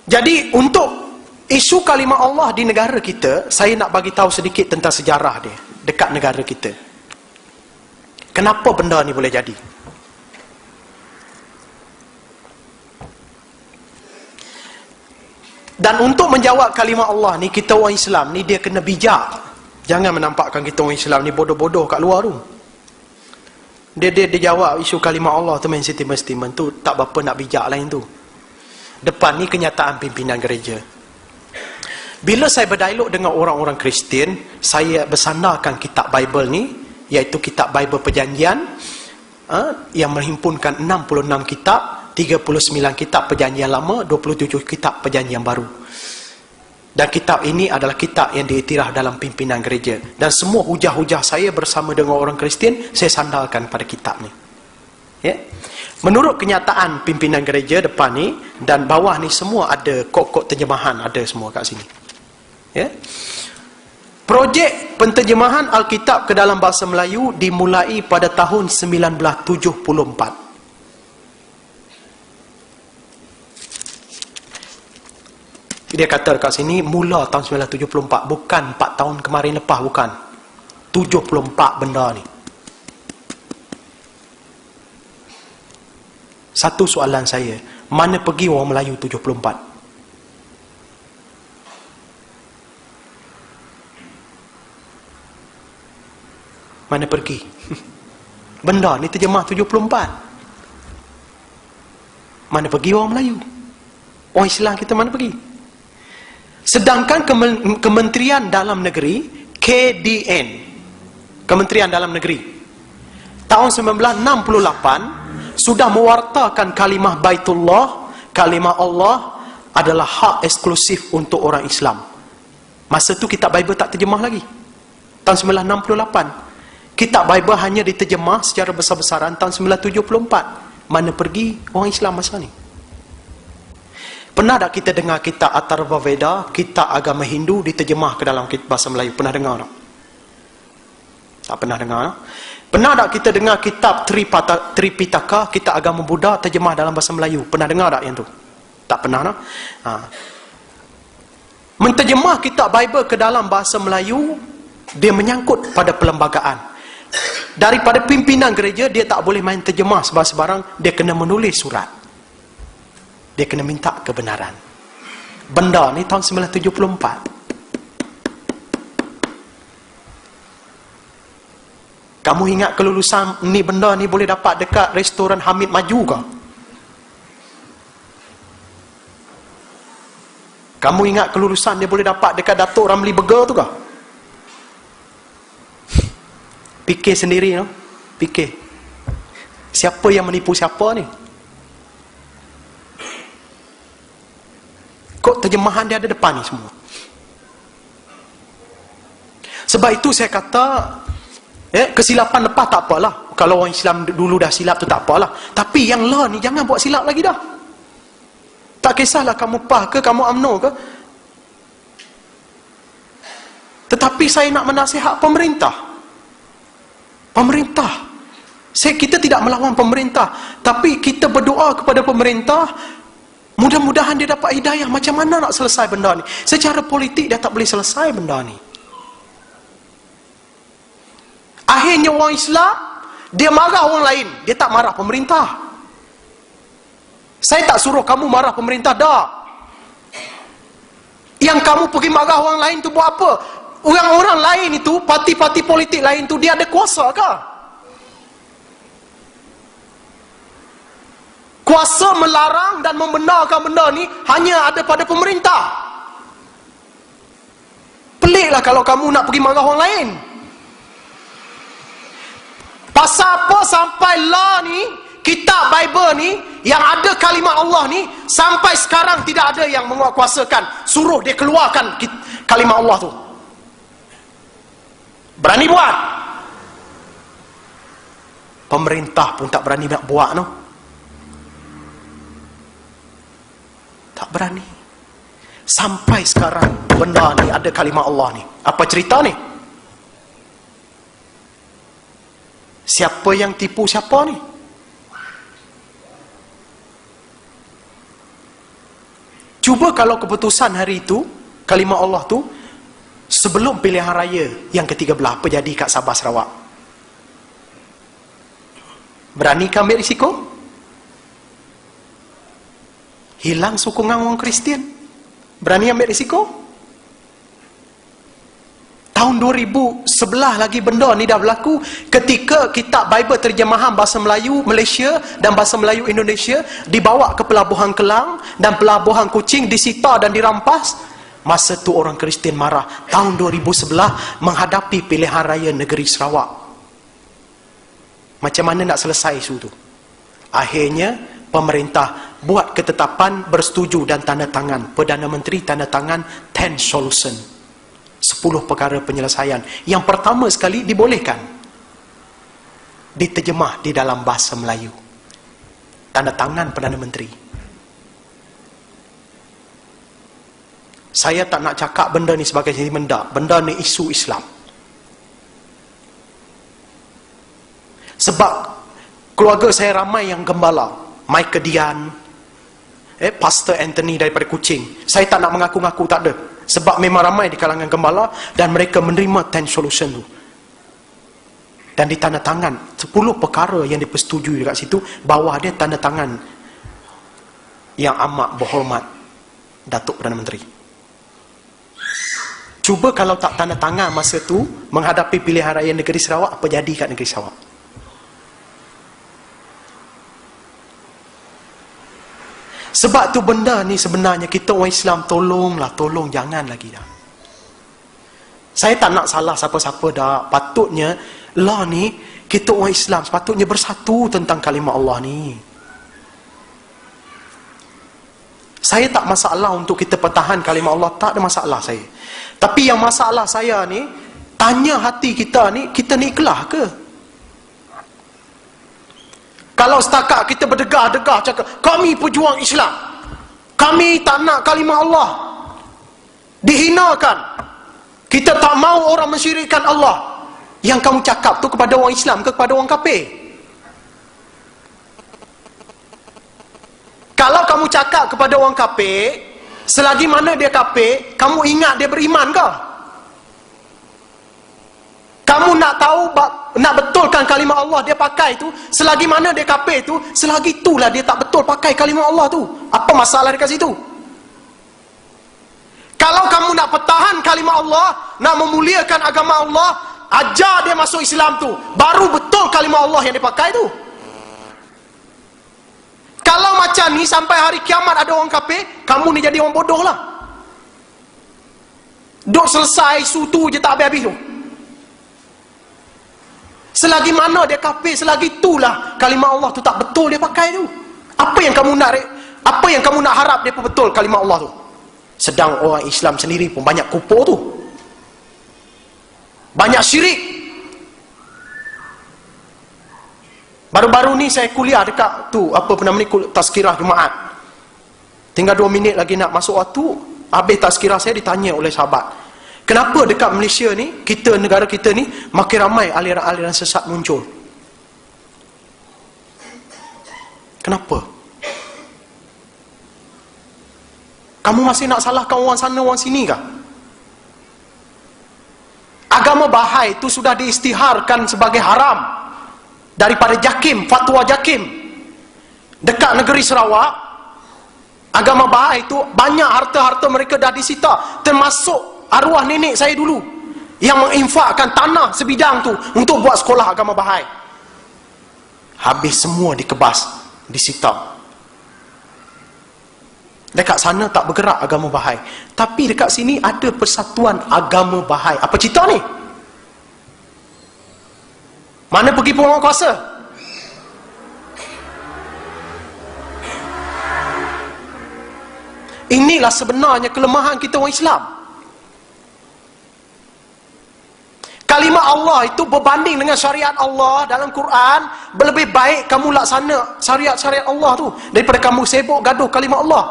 Jadi untuk isu kalimah Allah di negara kita, saya nak bagi tahu sedikit tentang sejarah dia dekat negara kita. Kenapa benda ni boleh jadi? Dan untuk menjawab kalimah Allah ni, kita orang Islam ni dia kena bijak. Jangan menampakkan kita orang Islam ni bodoh-bodoh kat luar tu. Dia jawab isu kalimah Allah tu main statement tu tak berapa nak bijak lain tu. Depan ni kenyataan pimpinan gereja. Bila saya berdialog dengan orang-orang Kristian, saya bersandarkan kitab Bible ni, iaitu kitab Bible Perjanjian, yang menghimpunkan 66 kitab, 39 kitab Perjanjian Lama, 27 kitab Perjanjian Baru. Dan kitab ini adalah kitab yang diiktiraf dalam pimpinan gereja. Dan semua hujah-hujah saya bersama dengan orang Kristian, saya sandarkan pada kitab ni. Ya? Menurut kenyataan pimpinan gereja depan ni dan bawah ni semua ada kod-kod terjemahan, ada semua kat sini. Ya? Projek penterjemahan Alkitab ke dalam bahasa Melayu dimulai pada tahun 1974. Dia kata kat sini mula tahun 1974, bukan 4 tahun kemarin lepas, bukan. 74 benda ni. Satu soalan saya, mana pergi orang Melayu 74? Mana pergi? Benda ni terjemah 74. Mana pergi orang Melayu? Orang Islam kita mana pergi? Sedangkan Kementerian Dalam Negeri, KDN, Kementerian Dalam Negeri, tahun 1968 sudah mewartakan kalimah Baitullah, kalimah Allah adalah hak eksklusif untuk orang Islam. Masa tu kitab Bible tak terjemah lagi. Tahun 1968. Kitab Bible hanya diterjemah secara besar-besaran tahun 1974. Mana pergi orang Islam masa ni? Pernah tak kita dengar kitab Atharva Veda, kitab agama Hindu diterjemah ke dalam bahasa Melayu? Pernah dengar tak? Tak pernah dengar tak? Pernah tak kita dengar kitab Tripitaka, kitab agama Buddha terjemah dalam bahasa Melayu? Pernah dengar tak yang tu? Tak pernah tak? Menterjemah kitab Bible ke dalam bahasa Melayu, dia menyangkut pada perlembagaan. Daripada pimpinan gereja, dia tak boleh main terjemah sebarang-sebarang, dia kena menulis surat. Dia kena minta kebenaran. Benda ni tahun 1974. Kamu ingat kelulusan ni, benda ni boleh dapat dekat restoran Hamid Maju ke? Kamu ingat kelulusan dia boleh dapat dekat Datuk Ramli Burger tu ke? Fikir sendiri, no? Fikir. Siapa yang menipu siapa ni? Kok terjemahan dia ada depan ni semua. Sebab itu saya kata, kesilapan lepas tak apalah. Kalau orang Islam dulu dah silap tu tak apalah. Tapi yang lah ni jangan buat silap lagi dah. Tak kisahlah kamu PAH ke, kamu UMNO ke. Tetapi saya nak menasihat pemerintah. Pemerintah. Kita tidak melawan pemerintah. Tapi kita berdoa kepada pemerintah, mudah-mudahan dia dapat hidayah. Macam mana nak selesai benda ni? Secara politik dia tak boleh selesai benda ni. Akhirnya orang Islam, dia marah orang lain, dia tak marah pemerintah. Saya tak suruh kamu marah pemerintah, dah. Yang kamu pergi marah orang lain tu buat apa? Orang-orang lain itu, parti-parti politik lain tu, dia ada kuasa ke? Kuasa melarang dan membenarkan benda ni hanya ada pada pemerintah. Peliklah kalau kamu nak pergi marah orang lain. Pasal apa sampai law ni, kitab Bible ni, yang ada kalimah Allah ni, sampai sekarang tidak ada yang menguatkuasakan, suruh dia keluarkan kalimah Allah tu. Berani buat. Pemerintah pun tak berani nak buat, no? Tak berani. Sampai sekarang benda ni ada kalimah Allah ni. Apa cerita ni? Siapa yang tipu siapa ni? Cuba kalau keputusan hari itu, kalimah Allah tu, sebelum pilihan raya yang ke-13, apa jadi kat Sabah Sarawak? Berani ke ambil risiko? Hilang sokongan orang Kristian. Berani ambil risiko? Tahun 2011 lagi benda ni dah berlaku ketika kitab Bible terjemahan bahasa Melayu Malaysia dan bahasa Melayu Indonesia dibawa ke pelabuhan Kelang dan pelabuhan Kuching, disita dan dirampas. Masa tu orang Kristian marah. Tahun 2011 menghadapi pilihan raya negeri Sarawak. Macam mana nak selesai isu tu? Akhirnya pemerintah buat ketetapan, bersetuju dan tanda tangan. Perdana Menteri tanda tangan 10 solution, 10 perkara penyelesaian. Yang pertama sekali dibolehkan diterjemah di dalam bahasa Melayu. Tanda tangan Perdana Menteri. Saya tak nak cakap benda ni sebagai mendak. Benda ni isu Islam. Sebab keluarga saya ramai yang gembala. Michael Dian, Pastor Anthony daripada Kuching. Saya tak nak mengaku-ngaku, tak ada. Sebab memang ramai di kalangan gembala dan mereka menerima 10 solution tu. Dan ditandatangan 10 perkara yang dipersetujui dekat situ. Bawah dia tanda tangan yang amat berhormat Datuk Perdana Menteri. Cuba kalau tak tanda tangan masa tu menghadapi pilihan raya negeri Sarawak, apa jadi kat negeri Sarawak? Sebab tu benda ni sebenarnya kita orang Islam tolong jangan lagi dah. Saya tak nak salah siapa-siapa dah. Patutnya lah ni kita orang Islam sepatutnya bersatu tentang kalimah Allah ni. Saya tak masalah untuk kita pertahan kalimah Allah, tak ada masalah saya. Tapi yang masalah saya ni, tanya hati kita ni ikhlas ke? Kalau setakat kita berdegah-degah cakap, kami pejuang Islam, kami tak nak kalimah Allah dihinakan, kita tak mau orang mensyirikkan Allah. Yang kamu cakap tu kepada orang Islam ke kepada orang kafir? Kalau kamu cakap kepada orang kafir, selagi mana dia kafir, kamu ingat dia beriman ke? Kamu nak tahu, nak betulkan kalimah Allah dia pakai tu, selagi mana dia kafir tu, selagi itulah dia tak betul pakai kalimah Allah tu. Apa masalah dekat situ? Kalau kamu nak pertahan kalimah Allah, nak memuliakan agama Allah, ajar dia masuk Islam tu, baru betul kalimah Allah yang dia pakai tu. Kalau macam ni sampai hari kiamat ada orang kafir, kamu ni jadi orang bodoh lah. Duk selesai isu tu je tak habis-habis tu. Selagi mana dia kafir, selagi itulah kalimah Allah tu tak betul dia pakai tu. Apa yang kamu nak harap dia betul kalimah Allah tu? Sedang orang Islam sendiri pun banyak kufur tu, banyak syirik. Baru-baru ni saya kuliah dekat tu, apa nama ni, tazkirah Jumaat. Tinggal 2 minit lagi nak masuk waktu, habis tazkirah saya ditanya oleh sahabat, kenapa dekat Malaysia ni, negara kita ni, makin ramai aliran-aliran sesat muncul? Kenapa? Kamu masih nak salahkan orang sana, orang sini kah? Agama Bahai itu sudah diisytiharkan sebagai haram daripada JAKIM, fatwa JAKIM. Dekat negeri Sarawak, agama Bahai itu banyak harta-harta mereka dah disita, termasuk arwah nenek saya dulu yang menginfakkan tanah sebidang tu untuk buat sekolah agama Bahai. Habis semua dikebas, disita. Dekat sana tak bergerak agama Bahai, tapi dekat sini ada persatuan agama Bahai. Apa cerita ni? Mana pergi penguasa? Inilah sebenarnya kelemahan kita orang Islam. Kalimah Allah itu berbanding dengan syariat Allah dalam Quran, lebih baik kamu laksana syariat-syariat Allah tu daripada kamu sibuk gaduh kalimah Allah.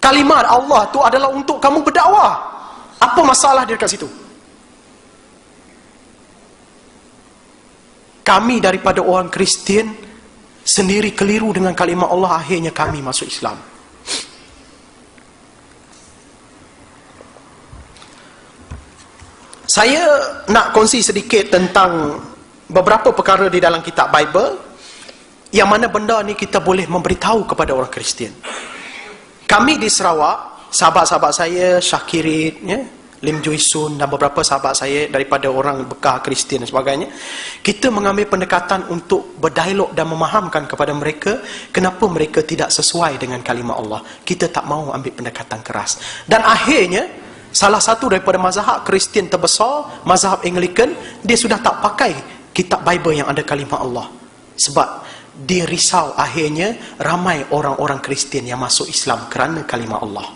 Kalimah Allah tu adalah untuk kamu berdakwah. Apa masalah dia dekat situ? Kami daripada orang Kristian sendiri keliru dengan kalimah Allah, akhirnya kami masuk Islam. Saya nak kongsi sedikit tentang beberapa perkara di dalam kitab Bible yang mana benda ni kita boleh memberitahu kepada orang Kristian. Kami di Sarawak, sahabat-sahabat saya, Syakirin, ya, Lim Jui Sun dan beberapa sahabat saya daripada orang bekah Kristian dan sebagainya, kita mengambil pendekatan untuk berdialog dan memahamkan kepada mereka kenapa mereka tidak sesuai dengan kalimah Allah. Kita tak mahu ambil pendekatan keras. Dan akhirnya, salah satu daripada mazhab Kristian terbesar, mazhab Anglican, dia sudah tak pakai kitab Bible yang ada kalimah Allah. Sebab dia risau akhirnya ramai orang-orang Kristian yang masuk Islam kerana kalimah Allah.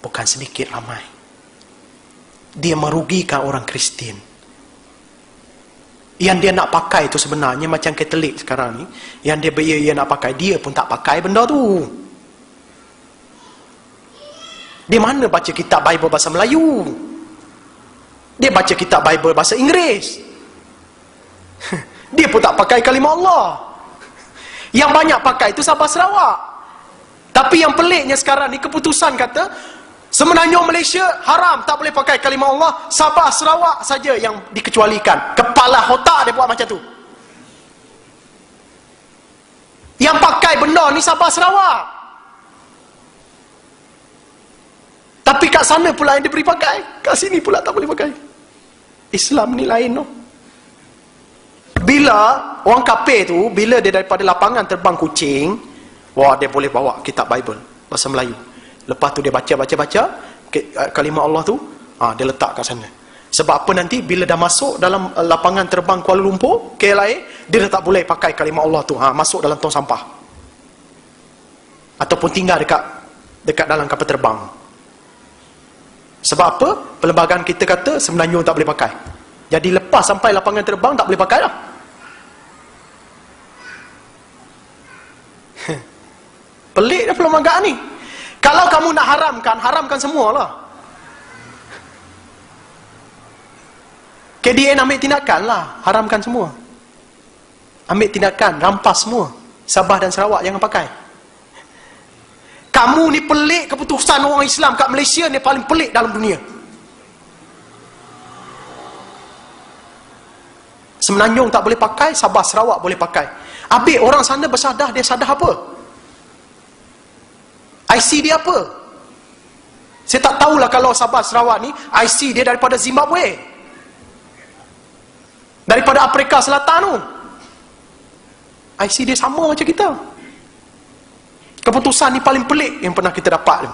Bukan sedikit ramai. Dia merugikan orang Kristian. Yang dia nak pakai itu sebenarnya macam Katolik sekarang ni, yang dia nak pakai, dia pun tak pakai benda tu. Dia mana baca kitab Bible bahasa Melayu? Dia baca kitab Bible bahasa Inggeris. Dia pun tak pakai kalimah Allah. Yang banyak pakai itu Sabah Sarawak. Tapi yang peliknya sekarang ni, keputusan kata Semenanjung Malaysia haram, tak boleh pakai kalimah Allah. Sabah Sarawak saja yang dikecualikan. Kepala otak dia buat macam tu. Yang pakai benda ni Sabah Sarawak. Tapi kat sana pula yang dia beri pakai, kat sini pula tak boleh pakai. Islam ni lain, no? Bila orang kafir tu, bila dia daripada lapangan terbang Kuching, wah, dia boleh bawa kitab Bible bahasa Melayu. Lepas tu dia baca kalimah Allah tu, dia letak kat sana. Sebab apa, nanti bila dah masuk dalam lapangan terbang Kuala Lumpur, KLIA, dia dah tak boleh pakai kalimah Allah tu, masuk dalam tong sampah. Ataupun tinggal dekat dalam kapal terbang. Sebab apa? Perlembagaan kita kata Semenanjung tak boleh pakai. Jadi lepas sampai lapangan terbang tak boleh pakai lah. Pelik dah perlembagaan ni. Kalau kamu nak haramkan semualah. KDN ambil tindakan lah, haramkan semua. Ambil tindakan, rampas semua. Sabah dan Sarawak jangan pakai. Kamu ni pelik, keputusan orang Islam kat Malaysia ni paling pelik dalam dunia. Semenanjung tak boleh pakai, Sabah Sarawak boleh pakai. Habis orang sana bersadah, dia sadah apa? IC dia apa? Saya tak tahulah kalau Sabah Sarawak ni IC dia daripada Zimbabwe, daripada Afrika Selatan tu. IC dia sama macam kita. Keputusan ni paling pelik yang pernah kita dapat.